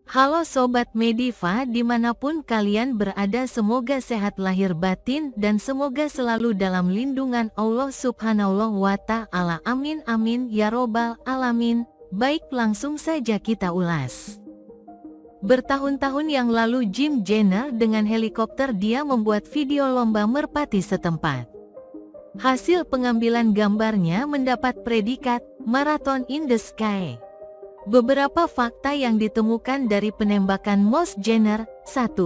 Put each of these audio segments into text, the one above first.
Halo Sobat Mediva, dimanapun kalian berada, semoga sehat lahir batin dan semoga selalu dalam lindungan Allah Subhanahu wa Ta'ala. Amin amin ya robbal alamin. Baik, langsung saja kita ulas. Bertahun-tahun yang lalu Jim Jenner dengan helikopter dia membuat video lomba merpati setempat. Hasil pengambilan gambarnya mendapat predikat Marathon in the Sky. Beberapa fakta yang ditemukan dari penembakan Moss Jenner. 1.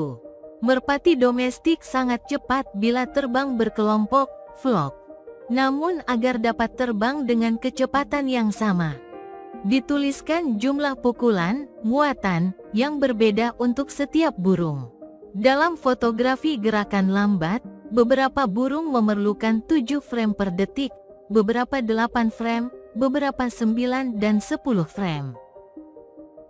Merpati domestik sangat cepat bila terbang berkelompok, flock. Namun agar dapat terbang dengan kecepatan yang sama, dituliskan jumlah pukulan, muatan, yang berbeda untuk setiap burung. Dalam fotografi gerakan lambat, beberapa burung memerlukan 7 frame per detik, beberapa 8 frame, beberapa 9 dan 10 frame.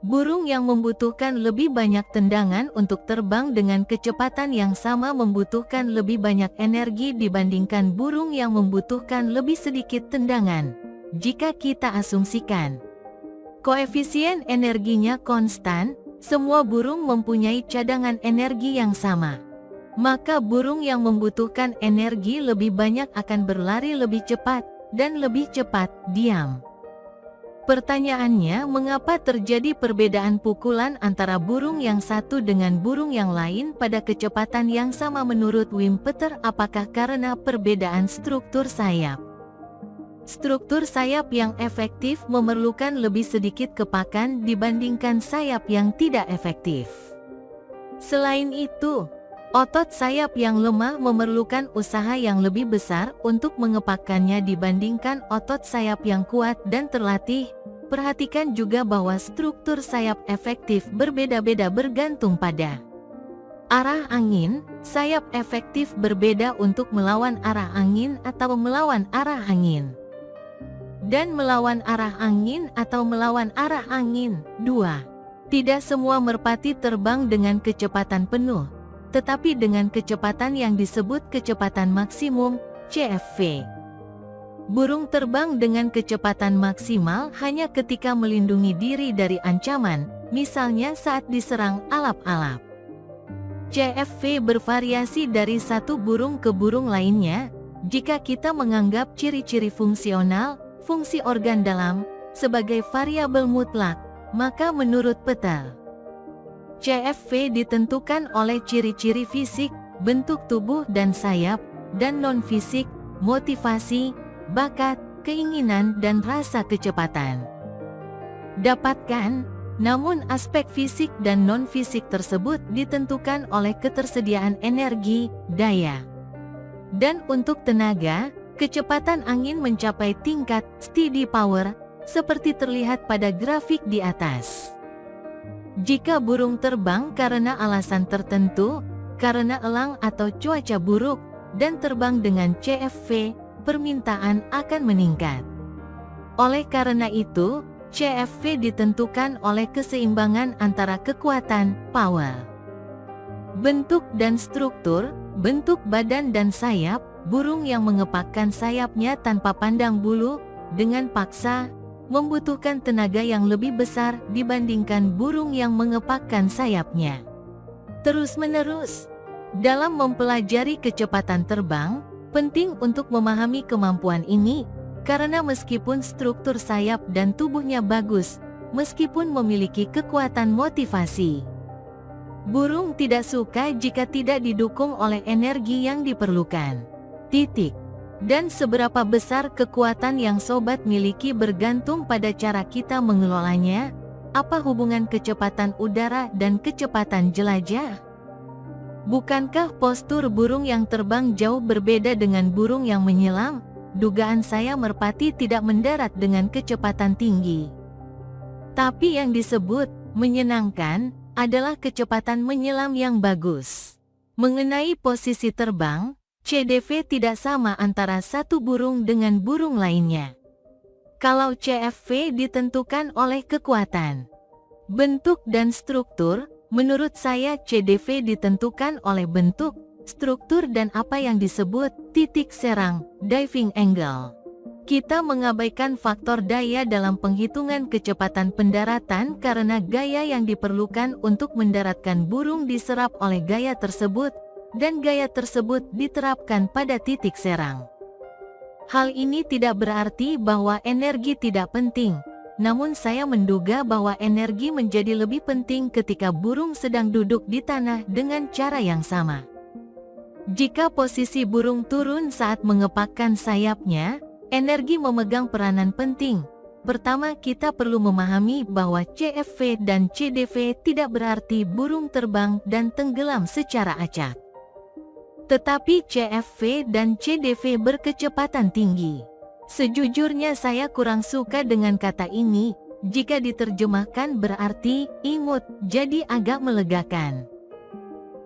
Burung yang membutuhkan lebih banyak tendangan untuk terbang dengan kecepatan yang sama membutuhkan lebih banyak energi dibandingkan burung yang membutuhkan lebih sedikit tendangan. Jika kita asumsikan koefisien energinya konstan, semua burung mempunyai cadangan energi yang sama, maka burung yang membutuhkan energi lebih banyak akan berlari lebih cepat dan lebih cepat diam. Pertanyaannya, mengapa terjadi perbedaan pukulan antara burung yang satu dengan burung yang lain pada kecepatan yang sama? Menurut Wimpeter, apakah karena perbedaan struktur sayap? Struktur sayap yang efektif memerlukan lebih sedikit kepakan dibandingkan sayap yang tidak efektif. Selain itu, otot sayap yang lemah memerlukan usaha yang lebih besar untuk mengepakkannya dibandingkan otot sayap yang kuat dan terlatih. Perhatikan juga bahwa struktur sayap efektif berbeda-beda bergantung pada arah angin. Sayap efektif berbeda untuk melawan arah angin atau melawan arah angin, dan melawan arah angin atau melawan arah angin. 2. Tidak semua merpati terbang dengan kecepatan penuh, tetapi dengan kecepatan yang disebut kecepatan maksimum, CFV. Burung terbang dengan kecepatan maksimal hanya ketika melindungi diri dari ancaman, misalnya saat diserang alap-alap. CFV bervariasi dari satu burung ke burung lainnya. Jika kita menganggap ciri-ciri fungsional, fungsi organ dalam, sebagai variabel mutlak, maka menurut Peter, CFV ditentukan oleh ciri-ciri fisik, bentuk tubuh dan sayap, dan non-fisik, motivasi, bakat, keinginan dan rasa kecepatan. Dapatkan, namun aspek fisik dan non-fisik tersebut ditentukan oleh ketersediaan energi, daya. Dan untuk tenaga, kecepatan angin mencapai tingkat steady power, seperti terlihat pada grafik di atas. Jika burung terbang karena alasan tertentu, karena elang atau cuaca buruk, dan terbang dengan CFV, permintaan akan meningkat. Oleh karena itu, CFV ditentukan oleh keseimbangan antara kekuatan, power, bentuk dan struktur, bentuk badan dan sayap. Burung yang mengepakkan sayapnya tanpa pandang bulu, dengan paksa, membutuhkan tenaga yang lebih besar dibandingkan burung yang mengepakkan sayapnya terus-menerus. Dalam mempelajari kecepatan terbang, penting untuk memahami kemampuan ini, karena meskipun struktur sayap dan tubuhnya bagus, meskipun memiliki kekuatan motivasi, burung tidak suka jika tidak didukung oleh energi yang diperlukan. Dan seberapa besar kekuatan yang sobat miliki bergantung pada cara kita mengelolanya. Apa hubungan kecepatan udara dan kecepatan jelajah? Bukankah postur burung yang terbang jauh berbeda dengan burung yang menyelam? Dugaan saya merpati tidak mendarat dengan kecepatan tinggi. Tapi yang disebut menyenangkan adalah kecepatan menyelam yang bagus. Mengenai posisi terbang, CDV tidak sama antara satu burung dengan burung lainnya. Kalau CFV ditentukan oleh kekuatan, bentuk dan struktur, menurut saya CDV ditentukan oleh bentuk, struktur dan apa yang disebut titik serang, diving angle. Kita mengabaikan faktor daya dalam penghitungan kecepatan pendaratan karena gaya yang diperlukan untuk mendaratkan burung diserap oleh gaya tersebut, dan gaya tersebut diterapkan pada titik serang. Hal ini tidak berarti bahwa energi tidak penting, namun saya menduga bahwa energi menjadi lebih penting ketika burung sedang duduk di tanah dengan cara yang sama. Jika posisi burung turun saat mengepakkan sayapnya, energi memegang peranan penting. Pertama, kita perlu memahami bahwa CFV dan CDV tidak berarti burung terbang dan tenggelam secara acak. Tetapi CFV dan CDV berkecepatan tinggi. Sejujurnya saya kurang suka dengan kata ini, jika diterjemahkan berarti imut, jadi agak melegakan.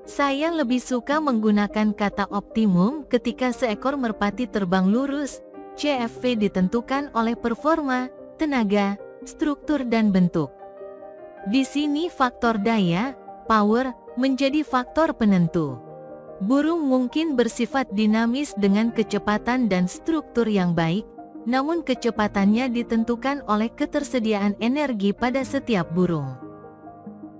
Saya lebih suka menggunakan kata optimum ketika seekor merpati terbang lurus. CFV ditentukan oleh performa, tenaga, struktur dan bentuk. Di sini faktor daya, power, menjadi faktor penentu. Burung mungkin bersifat dinamis dengan kecepatan dan struktur yang baik, namun kecepatannya ditentukan oleh ketersediaan energi pada setiap burung.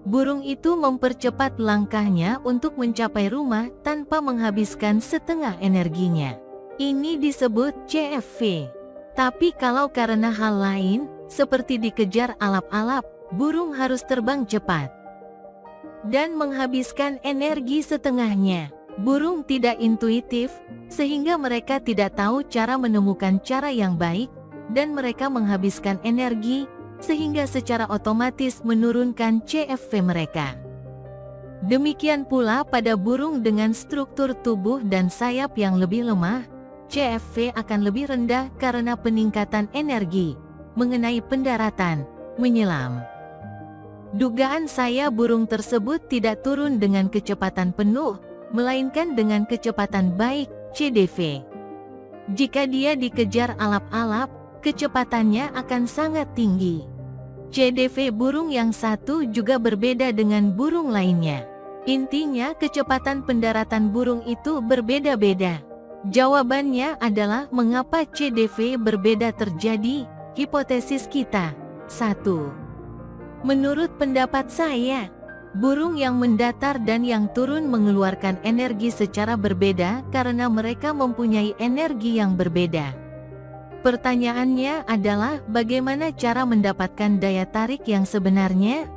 Burung itu mempercepat langkahnya untuk mencapai rumah tanpa menghabiskan setengah energinya. Ini disebut CFV. Tapi kalau karena hal lain, seperti dikejar alap-alap, burung harus terbang cepat dan menghabiskan energi setengahnya. Burung tidak intuitif, sehingga mereka tidak tahu cara menemukan cara yang baik, dan mereka menghabiskan energi, sehingga secara otomatis menurunkan CFV mereka. Demikian pula pada burung dengan struktur tubuh dan sayap yang lebih lemah, CFV akan lebih rendah karena peningkatan energi mengenai pendaratan, menyelam. Dugaan saya burung tersebut tidak turun dengan kecepatan penuh, melainkan dengan kecepatan baik, CDV. Jika dia dikejar alap-alap, kecepatannya akan sangat tinggi. CDV burung yang satu juga berbeda dengan burung lainnya. Intinya kecepatan pendaratan burung itu berbeda-beda. Jawabannya adalah mengapa CDV berbeda terjadi. Hipotesis kita. 1. Menurut pendapat saya, burung yang mendatar dan yang turun mengeluarkan energi secara berbeda karena mereka mempunyai energi yang berbeda. Pertanyaannya adalah bagaimana cara mendapatkan daya tarik yang sebenarnya?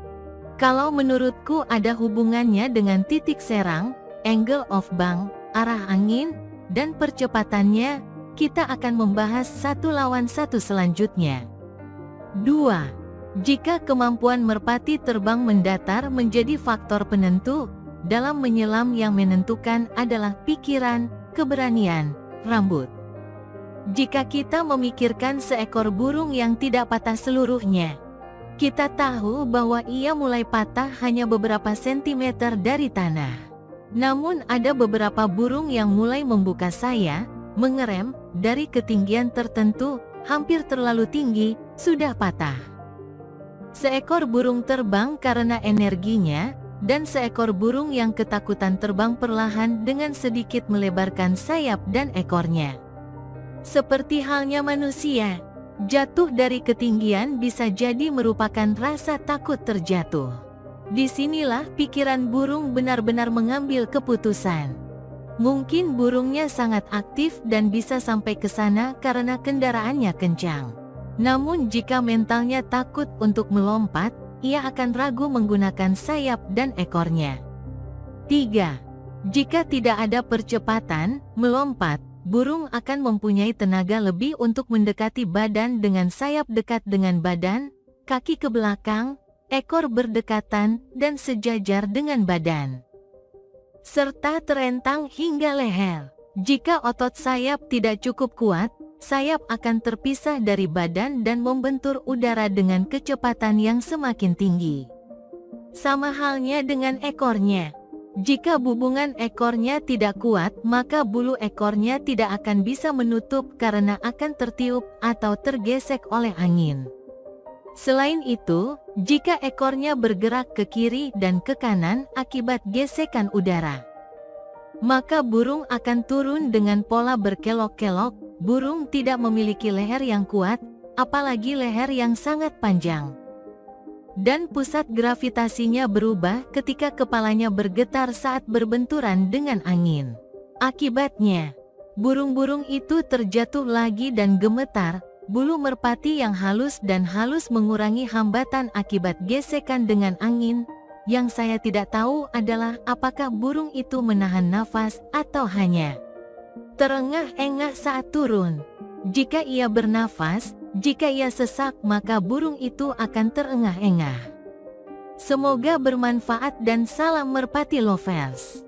Kalau menurutku ada hubungannya dengan titik serang, angle of bank, arah angin, dan percepatannya. Kita akan membahas satu lawan satu selanjutnya. 2. Jika kemampuan merpati terbang mendatar menjadi faktor penentu, dalam menyelam yang menentukan adalah pikiran, keberanian, rambut. Jika kita memikirkan seekor burung yang tidak patah seluruhnya, kita tahu bahwa ia mulai patah hanya beberapa sentimeter dari tanah. Namun ada beberapa burung yang mulai membuka sayap, mengerem, dari ketinggian tertentu, hampir terlalu tinggi, sudah patah. Seekor burung terbang karena energinya, dan seekor burung yang ketakutan terbang perlahan dengan sedikit melebarkan sayap dan ekornya. Seperti halnya manusia, jatuh dari ketinggian bisa jadi merupakan rasa takut terjatuh. Disinilah pikiran burung benar-benar mengambil keputusan. Mungkin burungnya sangat aktif dan bisa sampai ke sana karena kendaraannya kencang. Namun jika mentalnya takut untuk melompat, ia akan ragu menggunakan sayap dan ekornya. 3. Jika tidak ada percepatan melompat, burung akan mempunyai tenaga lebih untuk mendekati badan dengan sayap dekat dengan badan, kaki ke belakang, ekor berdekatan dan sejajar dengan badan, serta terentang hingga leher. Jika otot sayap tidak cukup kuat, sayap akan terpisah dari badan dan membentur udara dengan kecepatan yang semakin tinggi. Sama halnya dengan ekornya. Jika hubungan ekornya tidak kuat, maka bulu ekornya tidak akan bisa menutup karena akan tertiup atau tergesek oleh angin. Selain itu, jika ekornya bergerak ke kiri dan ke kanan akibat gesekan udara, maka burung akan turun dengan pola berkelok-kelok, Burung tidak memiliki leher yang kuat, apalagi leher yang sangat panjang. Dan pusat gravitasinya berubah ketika kepalanya bergetar saat berbenturan dengan angin. Akibatnya, burung-burung itu terjatuh lagi dan gemetar. Bulu merpati yang halus mengurangi hambatan akibat gesekan dengan angin. Yang saya tidak tahu adalah apakah burung itu menahan nafas atau hanya terengah-engah saat turun. Jika ia bernafas, jika ia sesak, maka burung itu akan terengah-engah. Semoga bermanfaat dan salam merpati lovers.